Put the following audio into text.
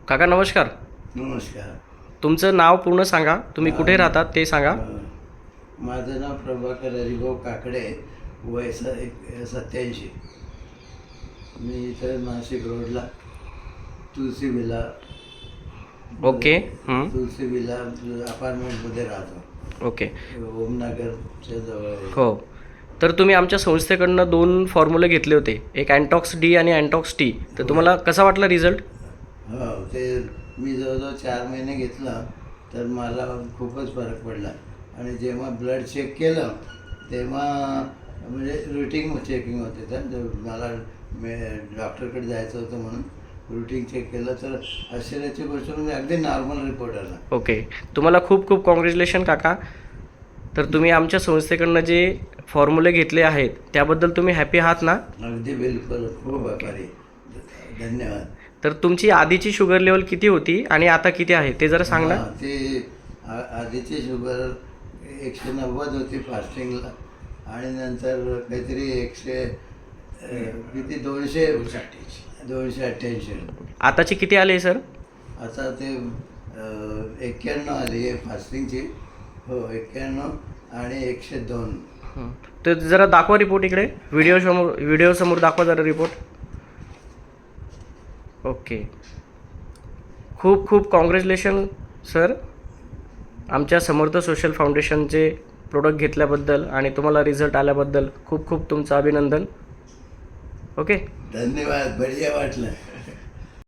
काका नमस्कार. नमस्कार. तुमचं नाव पूर्ण सांगा, तुम्ही कुठे राहतात ते सांगा. माझं नाव प्रभाकर हरिभाऊ काकडे, वय 87. मी इथं नाशिक रोडला तुलसी विला ओके. तुलसी विला अपार्टमेंटमध्ये राहतो. ओके. ओमनगरच्या जवळ आहे. हो, तर तुम्ही आमच्या संस्थेकडनं 2 फॉर्म्युले घेतले होते, एक अँटॉक्स डी आणि अँटॉक्स टी. तर तुम्हाला कसा वाटला रिझल्ट? हो, ते मी जवळजवळ 4 महिने घेतला तर मला खूपच फरक पडला. आणि जेव्हा ब्लड चेक केलं तेव्हा म्हणजे रुटीन चेकिंग होते, तर मला डॉक्टरकडे जायचं होतं म्हणून रुटीन चेक केलं तर आश्चर्याची गोष्ट म्हणजे अगदी नॉर्मल रिपोर्ट आला. ओके, तुम्हाला खूप खूप कॉंग्रॅच्युलेशन काका. तर तुम्ही आमच्या संस्थेकडनं जे फॉर्म्युले घेतले आहेत त्याबद्दल तुम्ही हॅपी आहात ना? अगदी बिलकुल, खूप आभारी. धन्यवाद. तर तुमची आधीची शुगर लेवल किती होती आणि आता किती आहे ते जरा सांग ना. ते आधीची शुगर 190 होती फास्टिंगला, आणि नंतर काहीतरी 288. आताची किती आली सर? आता ते 91 आली आहे फास्टिंगची. हो, 91 आणि 102. तर जरा दाखवा रिपोर्ट इकडे, व्हिडिओ समोर दाखवा जरा रिपोर्ट. ओके, खूप खूप कॉंग्रॅच्युलेशन सर, आमच्या समर्थ सोशल फाउंडेशनचे प्रोडक्ट घेतल्याबद्दल आणि तुम्हाला रिझल्ट आल्याबद्दल खूप खूप तुमचं अभिनंदन. ओके, धन्यवाद. बढिया वाटलं.